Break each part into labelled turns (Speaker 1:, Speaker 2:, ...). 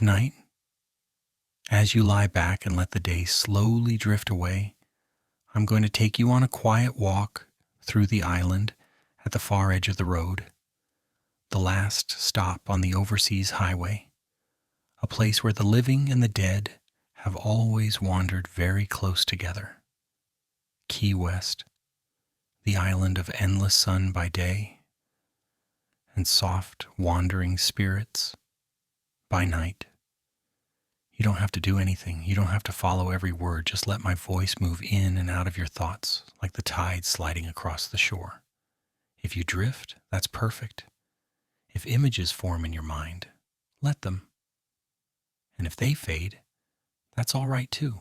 Speaker 1: Tonight, as you lie back and let the day slowly drift away, I'm going to take you on a quiet walk through the island at the far edge of the road, the last stop on the overseas highway, a place where the living and the dead have always wandered very close together. Key West, the island of endless sun by day and soft wandering spirits by night. You don't have to do anything. You don't have to follow every word. Just let my voice move in and out of your thoughts like the tide sliding across the shore. If you drift, that's perfect. If images form in your mind, let them. And if they fade, that's all right too.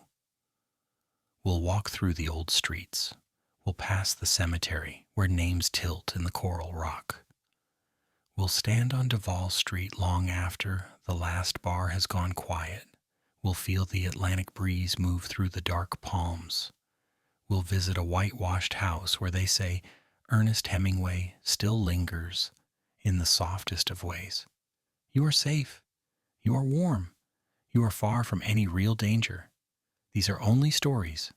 Speaker 1: We'll walk through the old streets. We'll pass the cemetery where names tilt in the coral rock. We'll stand on Duval Street long after the last bar has gone quiet. We'll feel the Atlantic breeze move through the dark palms. We'll visit a whitewashed house where they say Ernest Hemingway still lingers in the softest of ways. You are safe. You are warm. You are far from any real danger. These are only stories,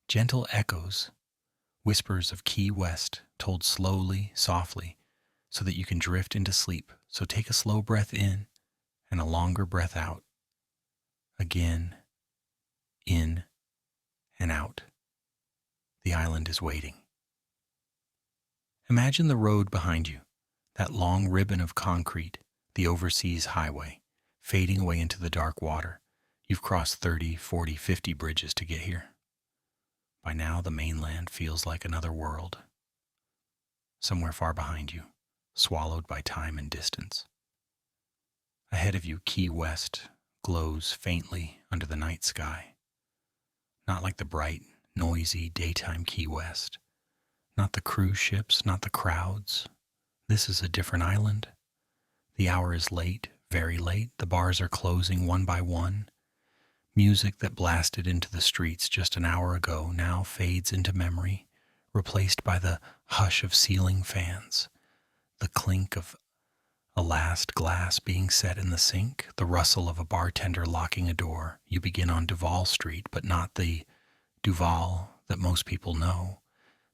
Speaker 1: gentle echoes, whispers of Key West told slowly, softly, so that you can drift into sleep. So take a slow breath in and a longer breath out. Again, in and out. The island is waiting. Imagine the road behind you, that long ribbon of concrete, the overseas highway, fading away into the dark water. You've crossed 30, 40, 50 bridges to get here. By now, the mainland feels like another world, somewhere far behind you, swallowed by time and distance. Ahead of you, Key West glows faintly under the night sky. Not like the bright, noisy daytime Key West. Not the cruise ships, not the crowds. This is a different island. The hour is late, very late. The bars are closing one by one. Music that blasted into the streets just an hour ago now fades into memory, replaced by the hush of ceiling fans, the clink of a last glass being set in the sink, the rustle of a bartender locking a door. You begin on Duval Street, but not the Duval that most people know.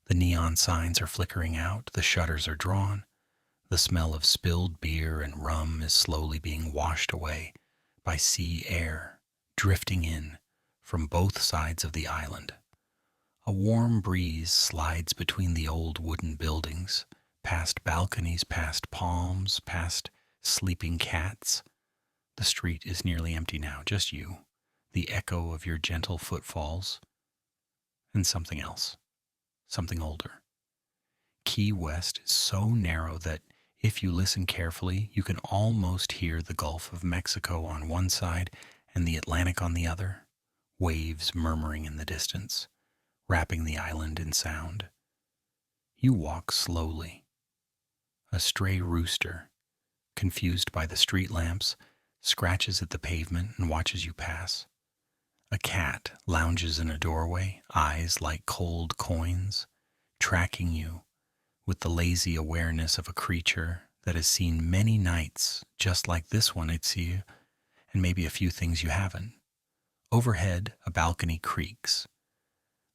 Speaker 1: The neon signs are flickering out, the shutters are drawn. The smell of spilled beer and rum is slowly being washed away by sea air, drifting in from both sides of the island. A warm breeze slides between the old wooden buildings, past balconies, past palms, past sleeping cats. The street is nearly empty now, just you, the echo of your gentle footfalls, and something else, something older. Key West is so narrow that if you listen carefully, you can almost hear the Gulf of Mexico on one side and the Atlantic on the other, waves murmuring in the distance, wrapping the island in sound. You walk slowly. A stray rooster, confused by the street lamps, scratches at the pavement and watches you pass. A cat lounges in a doorway, eyes like cold coins, tracking you with the lazy awareness of a creature that has seen many nights just like this one, I'd see you, and maybe a few things you haven't. Overhead, a balcony creaks.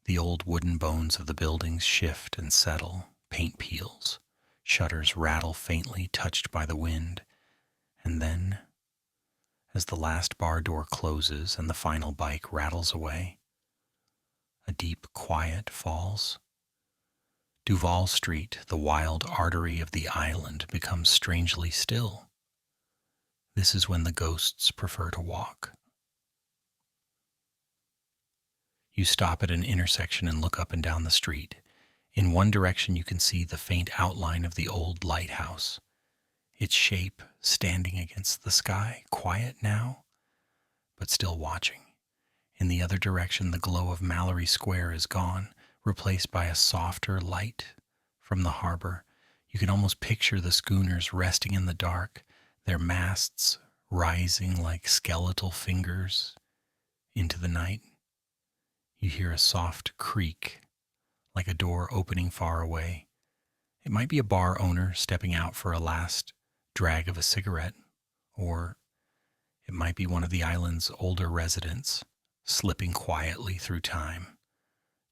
Speaker 1: The old wooden bones of the buildings shift and settle, paint peels. Shutters rattle faintly, touched by the wind. And then, as the last bar door closes and the final bike rattles away, a deep quiet falls. Duval Street, the wild artery of the island, becomes strangely still. This is when the ghosts prefer to walk. You stop at an intersection and look up and down the street. In one direction you can see the faint outline of the old lighthouse, its shape standing against the sky, quiet now, but still watching. In the other direction, the glow of Mallory Square is gone, replaced by a softer light from the harbor. You can almost picture the schooners resting in the dark, their masts rising like skeletal fingers into the night. You hear a soft creak, like a door opening far away. It might be a bar owner stepping out for a last drag of a cigarette, or It might be one of the island's older residents, slipping quietly through time,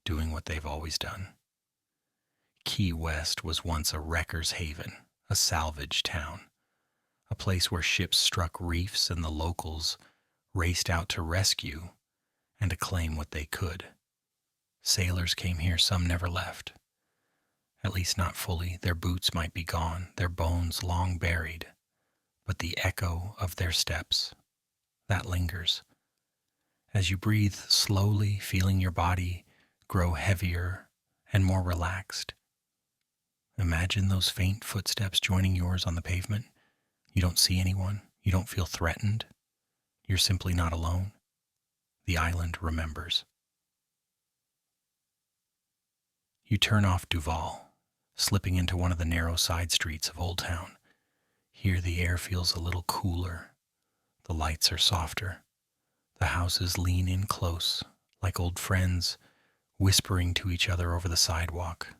Speaker 1: doing what they've always done. Key West was once a wrecker's haven, a salvage town, a place where ships struck reefs and the locals raced out to rescue and to claim what they could. Sailors came here, some never left. At least not fully. Their boots might be gone, their bones long buried, but the echo of their steps, that lingers. As you breathe slowly, feeling your body grow heavier and more relaxed. Imagine those faint footsteps joining yours on the pavement. You don't see anyone. You don't feel threatened. You're simply not alone. The island remembers. You turn off Duval, slipping into one of the narrow side streets of Old Town. Here the air feels a little cooler. The lights are softer. The houses lean in close, like old friends, whispering to each other over the sidewalk.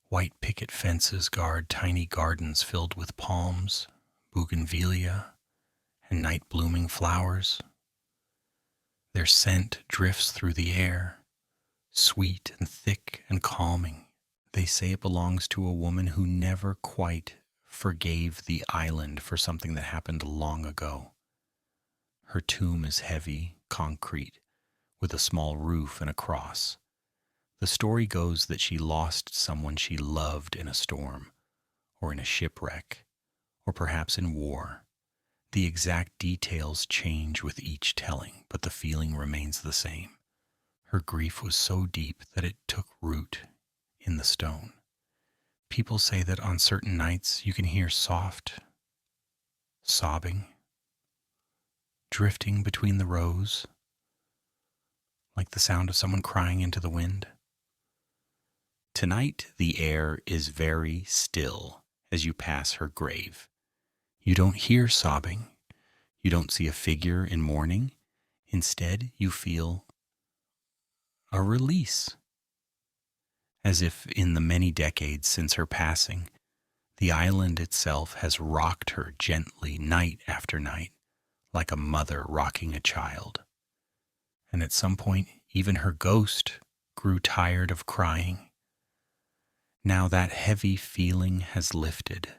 Speaker 1: White picket fences guard tiny gardens filled with palms, bougainvillea, and night-blooming flowers. Their scent drifts through the air, sweet and thick and calming. They say it belongs to a woman who never quite forgave the island for something that happened long ago. Her tomb is heavy, concrete, with a small roof and a cross. The story goes that she lost someone she loved in a storm, or in a shipwreck, or perhaps in war. The exact details change with each telling, but the feeling remains the same. Her grief was so deep that it took root in the stone. People say that on certain nights you can hear soft sobbing, drifting between the rows, like the sound of someone crying into the wind. Tonight the air is very still as you pass her grave. You don't hear sobbing. You don't see a figure in mourning. Instead, you feel a release. As if in the many decades since her passing, the island itself has rocked her gently night after night, like a mother rocking a child. And at some point, even her ghost grew tired of crying. Now that heavy feeling has lifted.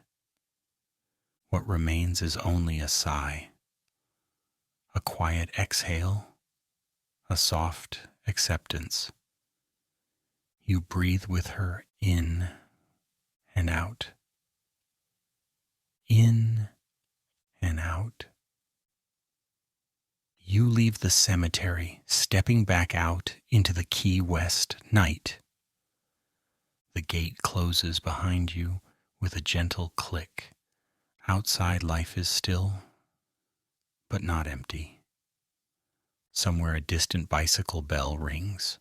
Speaker 1: What remains is only a sigh, a quiet exhale, a soft acceptance. You breathe with her in and out, in and out. You leave the cemetery, stepping back out into the Key West night. The gate closes behind you with a gentle click. Outside life is still, but not empty. Somewhere a distant bicycle bell rings.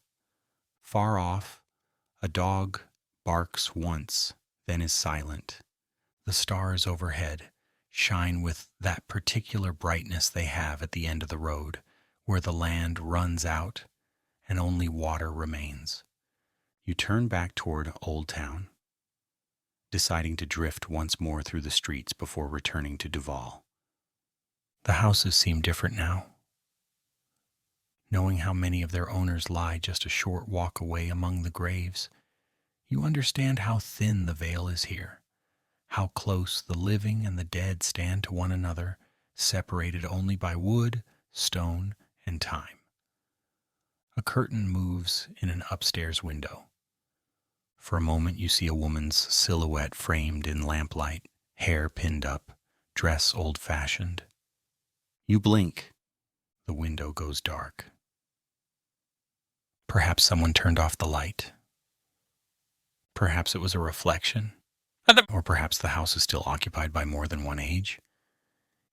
Speaker 1: Far off, a dog barks once, then is silent. The stars overhead shine with that particular brightness they have at the end of the road, where the land runs out and only water remains. You turn back toward Old Town, deciding to drift once more through the streets before returning to Duval. The houses seem different now. Knowing how many of their owners lie just a short walk away among the graves, you understand how thin the veil is here, how close the living and the dead stand to one another, separated only by wood, stone, and time. A curtain moves in an upstairs window. For a moment you see a woman's silhouette framed in lamplight, hair pinned up, dress old-fashioned. You blink. The window goes dark. Perhaps someone turned off the light. Perhaps it was a reflection. Or perhaps the house is still occupied by more than one age.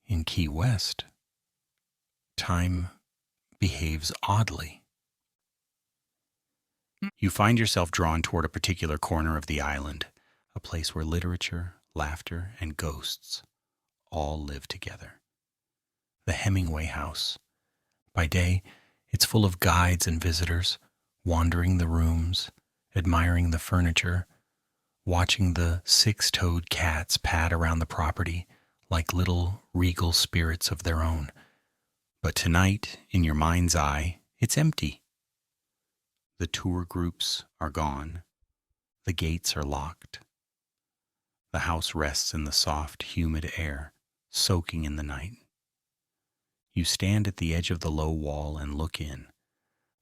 Speaker 1: In Key West, time behaves oddly. You find yourself drawn toward a particular corner of the island, a place where literature, laughter, and ghosts all live together. The Hemingway House. By day, it's full of guides and visitors, wandering the rooms, admiring the furniture, watching the six-toed cats pad around the property, like little regal spirits of their own. But tonight, in your mind's eye, it's empty. The tour groups are gone. The gates are locked. The house rests in the soft, humid air, soaking in the night. You stand at the edge of the low wall and look in.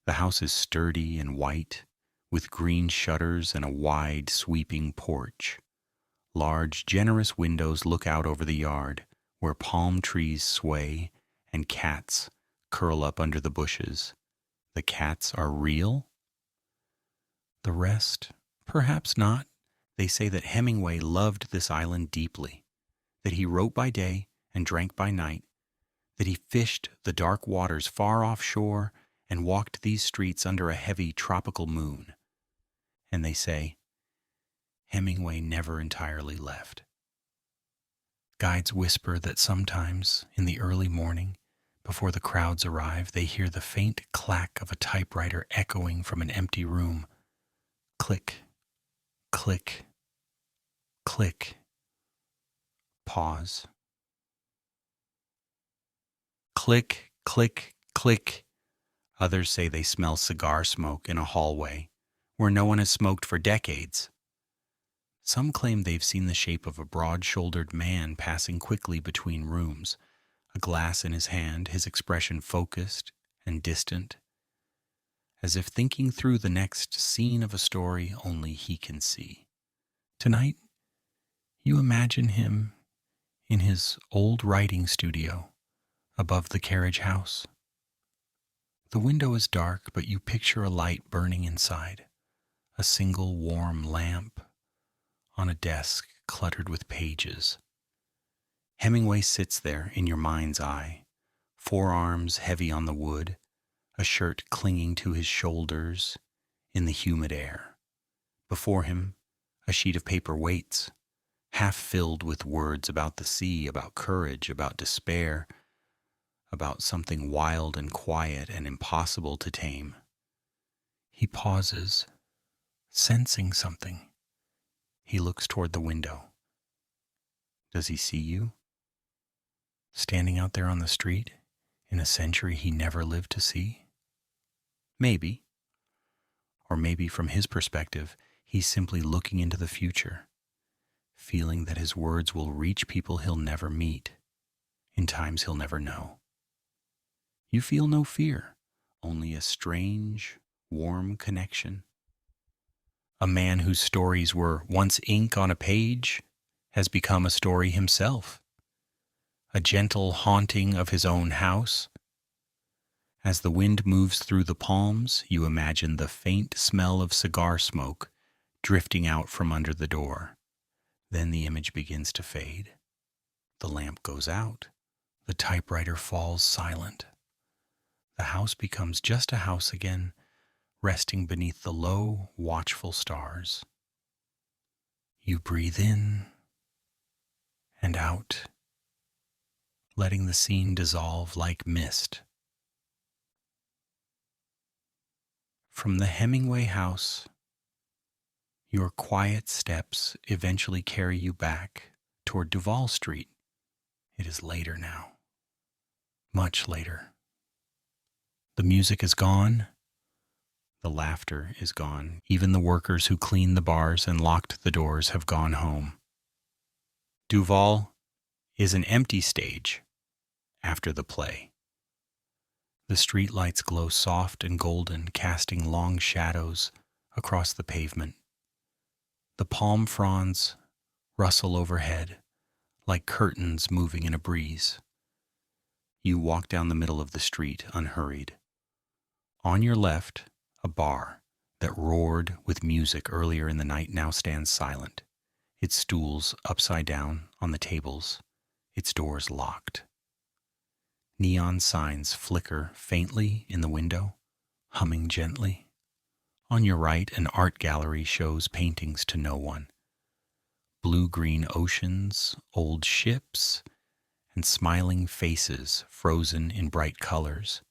Speaker 1: The house is sturdy and white, with green shutters and a wide, sweeping porch. Large, generous windows look out over the yard, where palm trees sway and cats curl up under the bushes. The cats are real? The rest, perhaps not. They say that Hemingway loved this island deeply, that he wrote by day and drank by night, that he fished the dark waters far offshore and walked these streets under a heavy tropical moon. And they say, Hemingway never entirely left. Guides whisper that sometimes, in the early morning, before the crowds arrive, they hear the faint clack of a typewriter echoing from an empty room. Click, click, click. Pause. Click, click, click. Others say they smell cigar smoke in a hallway where no one has smoked for decades. Some claim they've seen the shape of a broad-shouldered man passing quickly between rooms, a glass in his hand, his expression focused and distant, as if thinking through the next scene of a story only he can see. Tonight, you imagine him in his old writing studio above the carriage house. The window is dark, but you picture a light burning inside, a single warm lamp on a desk cluttered with pages. Hemingway sits there in your mind's eye, forearms heavy on the wood, a shirt clinging to his shoulders in the humid air. Before him, a sheet of paper waits, half filled with words about the sea, about courage, about despair, about something wild and quiet and impossible to tame. He pauses, sensing something. He looks toward the window. Does he see you? Standing out there on the street in a century he never lived to see? Maybe. Or maybe from his perspective, he's simply looking into the future, feeling that his words will reach people he'll never meet, in times he'll never know. You feel no fear, only a strange, warm connection. A man whose stories were once ink on a page has become a story himself, a gentle haunting of his own house. As the wind moves through the palms, you imagine the faint smell of cigar smoke drifting out from under the door. Then the image begins to fade. The lamp goes out. The typewriter falls silent. The house becomes just a house again, resting beneath the low, watchful stars. You breathe in and out, letting the scene dissolve like mist. From the Hemingway house, your quiet steps eventually carry you back toward Duval Street. It is later now, much later. The music is gone. The laughter is gone. Even the workers who cleaned the bars and locked the doors have gone home. Duval is an empty stage after the play. The street lights glow soft and golden, casting long shadows across the pavement. The palm fronds rustle overhead like curtains moving in a breeze. You walk down the middle of the street unhurried. On your left, a bar that roared with music earlier in the night now stands silent, its stools upside down on the tables, its doors locked. Neon signs flicker faintly in the window, humming gently. On your right, an art gallery shows paintings to no one. Blue-green oceans, old ships, and smiling faces frozen in bright colors.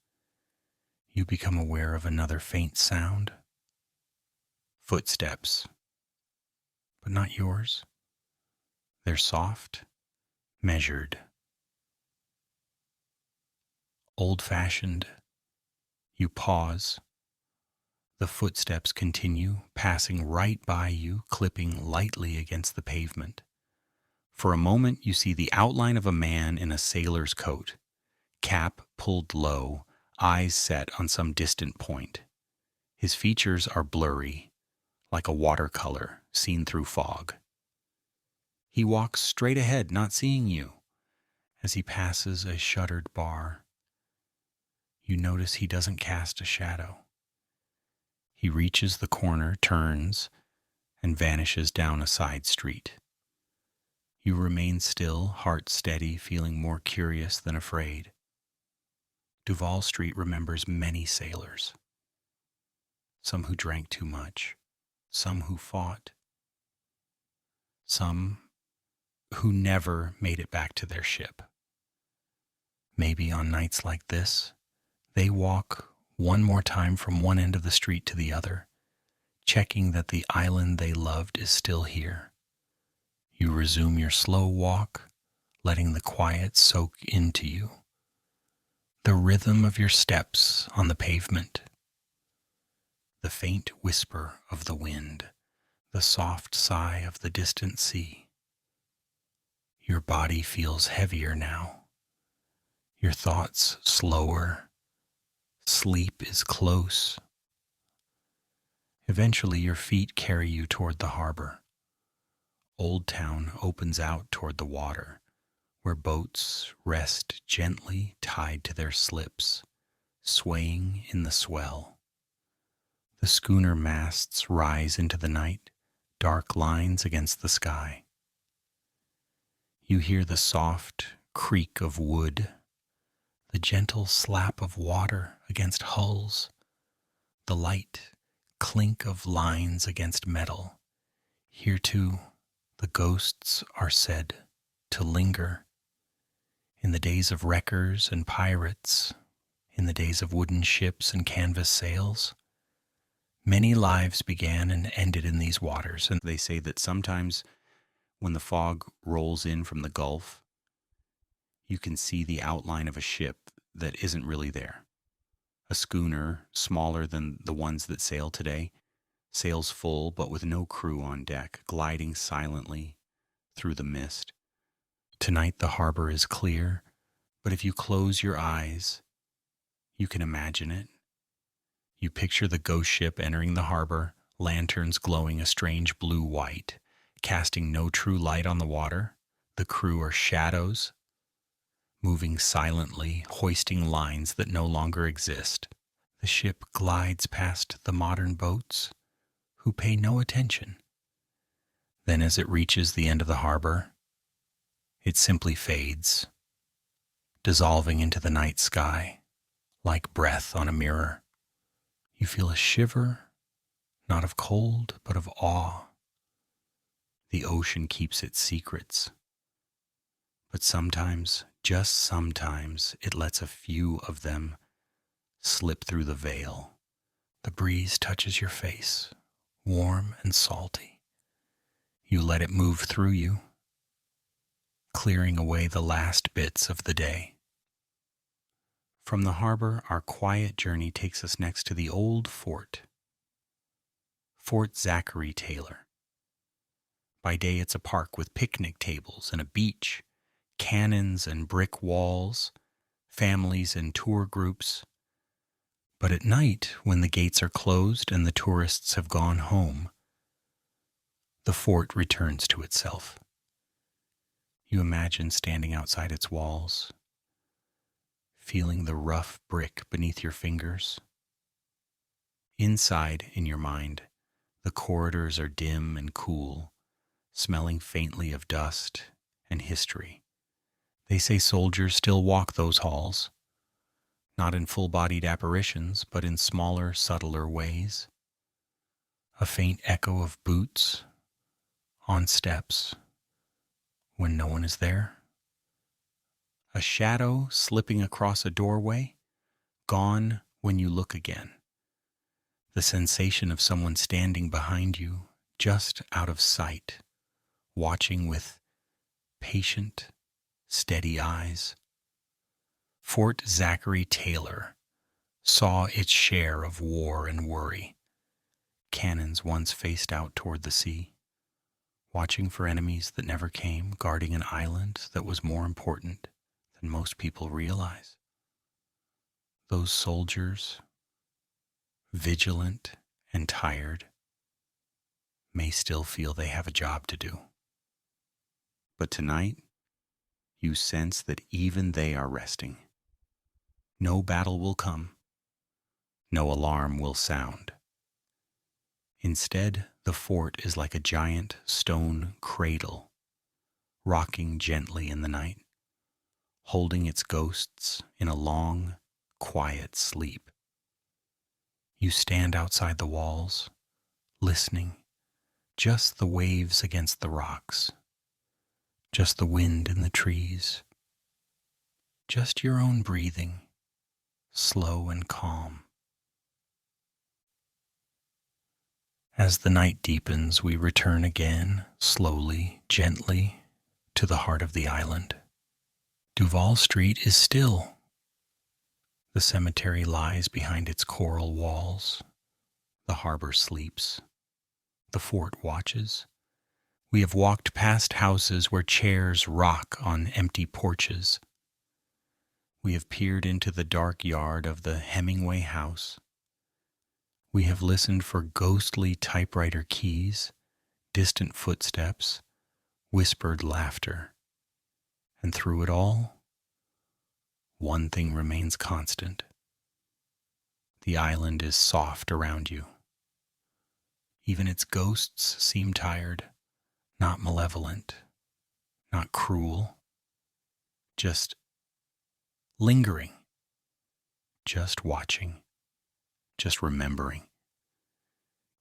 Speaker 1: You become aware of another faint sound. Footsteps, but not yours. They're soft, measured, old-fashioned. You pause. The footsteps continue, passing right by you, clipping lightly against the pavement. For a moment, you see the outline of a man in a sailor's coat, cap pulled low, eyes set on some distant point. His features are blurry, like a watercolor seen through fog. He walks straight ahead, not seeing you. As he passes a shuttered bar, you notice he doesn't cast a shadow. He reaches the corner, turns, and vanishes down a side street. You remain still, heart steady, feeling more curious than afraid. Duval Street remembers many sailors. Some who drank too much, some who fought, some who never made it back to their ship. Maybe on nights like this, they walk one more time from one end of the street to the other, checking that the island they loved is still here. You resume your slow walk, letting the quiet soak into you. The rhythm of your steps on the pavement, the faint whisper of the wind, the soft sigh of the distant sea. Your body feels heavier now, your thoughts slower. Sleep is close. Eventually, your feet carry you toward the harbor. Old Town opens out toward the water, where boats rest gently tied to their slips, swaying in the swell. The schooner masts rise into the night, dark lines against the sky. You hear the soft creak of wood, the gentle slap of water against hulls, the light clink of lines against metal. Here too, the ghosts are said to linger. In the days of wreckers and pirates, in the days of wooden ships and canvas sails, many lives began and ended in these waters. And they say that sometimes when the fog rolls in from the Gulf, you can see the outline of a ship that isn't really there. A schooner, smaller than the ones that sail today, sails full but with no crew on deck, gliding silently through the mist. Tonight the harbor is clear, but if you close your eyes, you can imagine it. You picture the ghost ship entering the harbor, lanterns glowing a strange blue-white, casting no true light on the water. The crew are shadows, moving silently, hoisting lines that no longer exist. The ship glides past the modern boats, who pay no attention. Then as it reaches the end of the harbor, it simply fades, dissolving into the night sky, like breath on a mirror. You feel a shiver, not of cold, but of awe. The ocean keeps its secrets, but sometimes, just sometimes, it lets a few of them slip through the veil. The breeze touches your face, warm and salty. You let it move through you, clearing away the last bits of the day. From the harbor, our quiet journey takes us next to the old fort, Fort Zachary Taylor. By day, it's a park with picnic tables and a beach, cannons and brick walls, families and tour groups. But at night, when the gates are closed and the tourists have gone home, the fort returns to itself. You imagine standing outside its walls, feeling the rough brick beneath your fingers. Inside, in your mind, the corridors are dim and cool, smelling faintly of dust and history. They say soldiers still walk those halls, not in full-bodied apparitions, but in smaller, subtler ways. A faint echo of boots on steps when no one is there. A shadow slipping across a doorway, gone when you look again. The sensation of someone standing behind you, just out of sight, watching with patient steady eyes. Fort Zachary Taylor saw its share of war and worry. Cannons once faced out toward the sea, watching for enemies that never came, guarding an island that was more important than most people realize. Those soldiers, vigilant and tired, may still feel they have a job to do. But tonight, you sense that even they are resting. No battle will come. No alarm will sound. Instead, the fort is like a giant stone cradle, rocking gently in the night, holding its ghosts in a long, quiet sleep. You stand outside the walls, listening, just the waves against the rocks, just the wind in the trees, just your own breathing, slow and calm. As the night deepens, we return again, slowly, gently, to the heart of the island. Duval Street is still. The cemetery lies behind its coral walls. The harbor sleeps. The fort watches. We have walked past houses where chairs rock on empty porches. We have peered into the dark yard of the Hemingway house. We have listened for ghostly typewriter keys, distant footsteps, whispered laughter. And through it all, one thing remains constant. The island is soft around you. Even its ghosts seem tired, not malevolent, not cruel, just lingering, just watching, just remembering.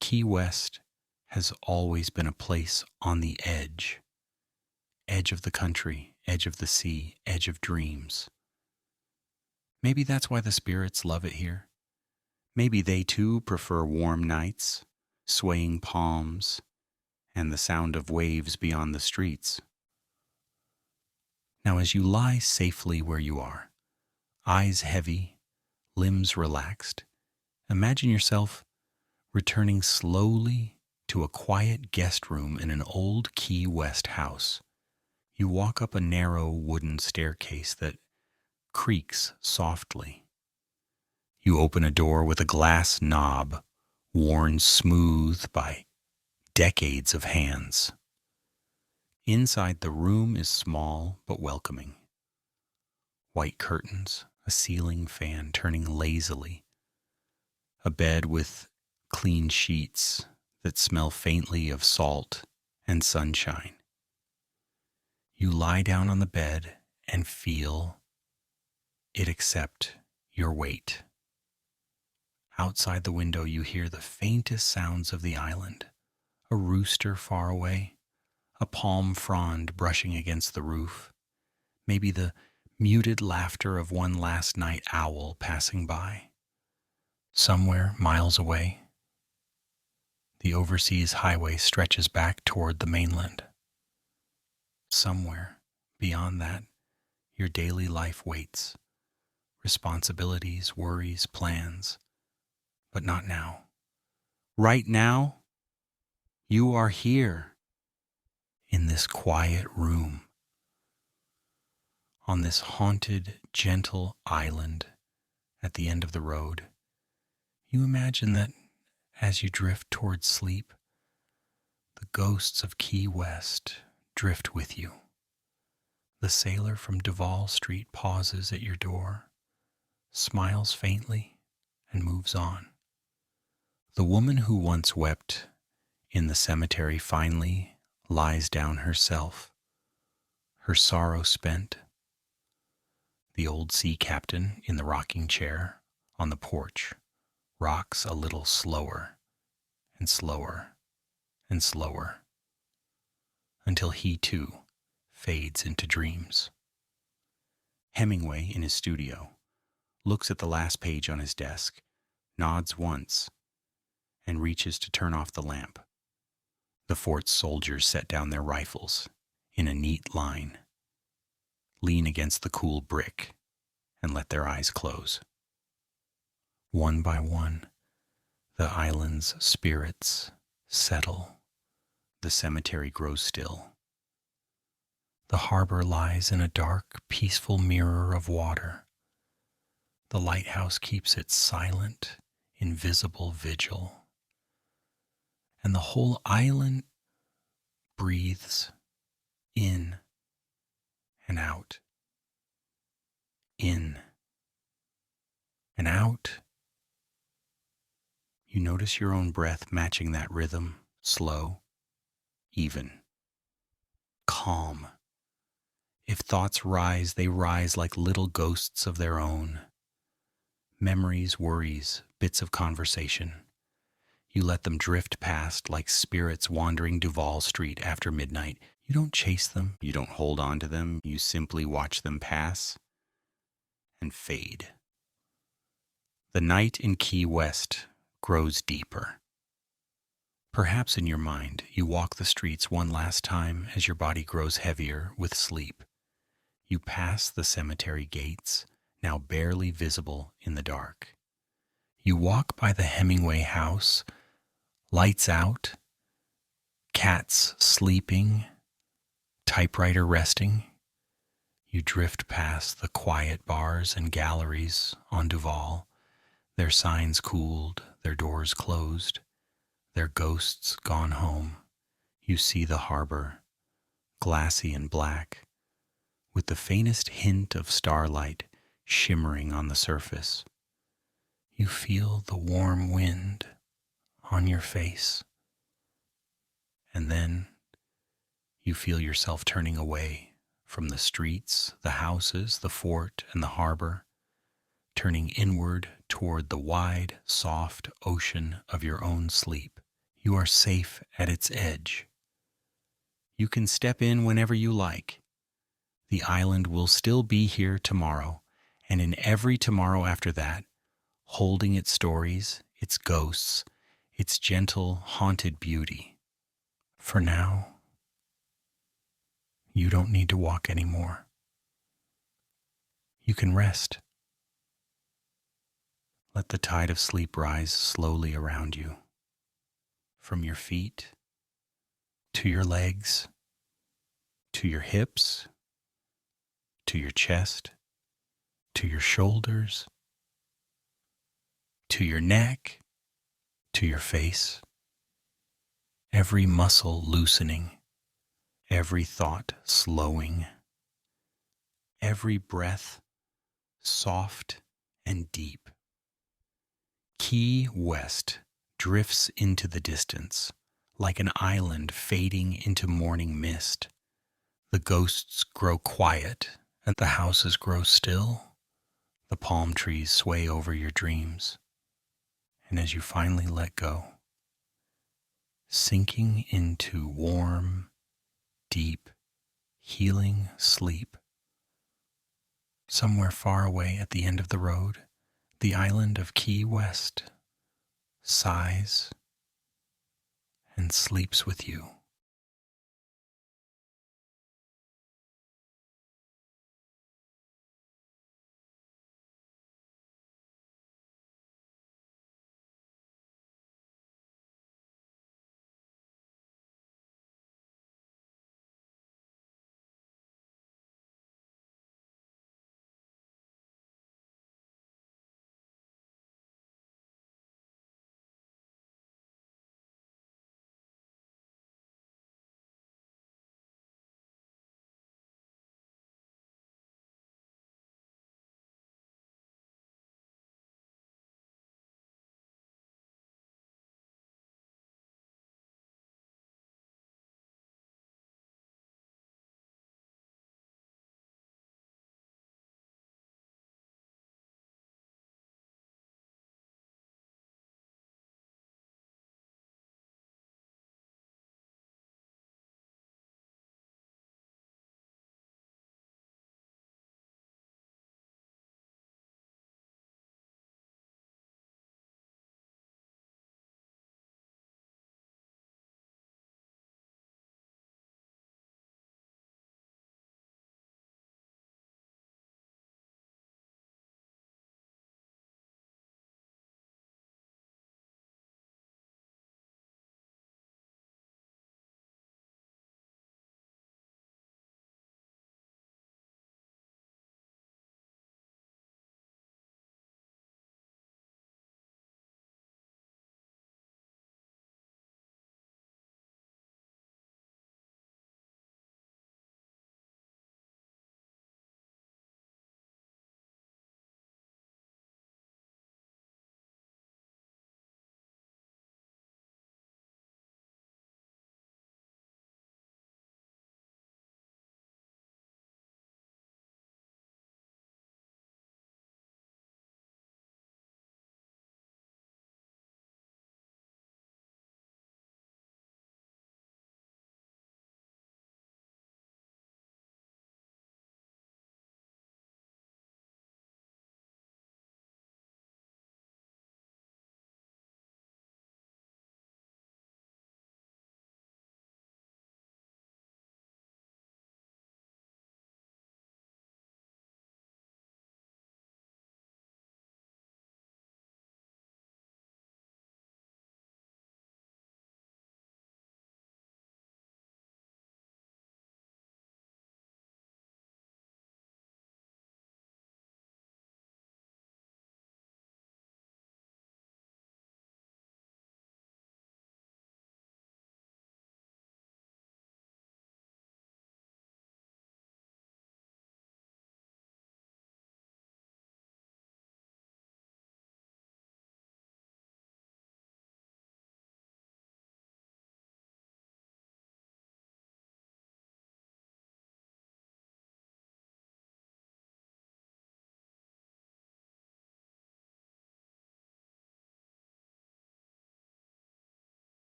Speaker 1: Key West has always been a place on the edge of the country, edge of the sea, edge of dreams. Maybe that's why the spirits love it here. Maybe they too prefer warm nights, swaying palms, and the sound of waves beyond the streets. Now, as you lie safely where you are, eyes heavy, limbs relaxed, imagine yourself returning slowly to a quiet guest room in an old Key West house. You walk up a narrow wooden staircase that creaks softly. You open a door with a glass knob worn smooth by decades of hands. Inside, the room is small but welcoming. White curtains, a ceiling fan turning lazily, a bed with clean sheets that smell faintly of salt and sunshine. You lie down on the bed and feel it accept your weight. Outside the window, you hear the faintest sounds of the island, a rooster far away, a palm frond brushing against the roof, maybe the muted laughter of one last night owl passing by. Somewhere, miles away, the overseas highway stretches back toward the mainland. Somewhere, beyond that, your daily life waits. Responsibilities, worries, plans. But not now. Right now, you are here, in this quiet room, on this haunted, gentle island at the end of the road. You imagine that as you drift towards sleep, the ghosts of Key West drift with you. The sailor from Duval Street pauses at your door, smiles faintly, and moves on. The woman who once wept in the cemetery finally lies down herself, her sorrow spent. The old sea captain in the rocking chair on the porch rocks a little slower and slower and slower until he too fades into dreams. Hemingway in his studio looks at the last page on his desk, nods once, and reaches to turn off the lamp. The fort's soldiers set down their rifles in a neat line. lean against the cool brick and let their eyes close. One by one, the island's spirits settle. The cemetery grows still. The harbor lies in a dark, peaceful mirror of water. The lighthouse keeps its silent, invisible vigil. And the whole island breathes in and out, in and out. You notice your own breath matching that rhythm, slow, even, calm. If thoughts rise, they rise like little ghosts of their own. Memories, worries, bits of conversation. You let them drift past like spirits wandering Duval Street after midnight. You don't chase them, you don't hold on to them, you simply watch them pass and fade. The night in Key West grows deeper. Perhaps in your mind, you walk the streets one last time as your body grows heavier with sleep. You pass the cemetery gates, now barely visible in the dark. You walk by the Hemingway house, lights out, cats sleeping, typewriter resting. You drift past the quiet bars and galleries on Duval, their signs cooled, their doors closed, their ghosts gone home. You see the harbor, glassy and black, with the faintest hint of starlight shimmering on the surface. You feel the warm wind on your face, and then you feel yourself turning away from the streets, the houses, the fort, and the harbor, turning inward toward the wide, soft ocean of your own sleep. You are safe at its edge. You can step in whenever you like. The island will still be here tomorrow, and in every tomorrow after that, holding its stories, its ghosts, its gentle, haunted beauty. For now, you don't need to walk anymore. You can rest. Let the tide of sleep rise slowly around you, from your feet to your legs, to your hips, to your chest, to your shoulders, to your neck, to your face. Every muscle loosening, every thought slowing, every breath soft and deep. Key West drifts into the distance, like an island fading into morning mist. The ghosts grow quiet, and the houses grow still. The palm trees sway over your dreams. And as you finally let go, sinking into warm, deep, healing sleep, somewhere far away at the end of the road, the island of Key West sighs and sleeps with you.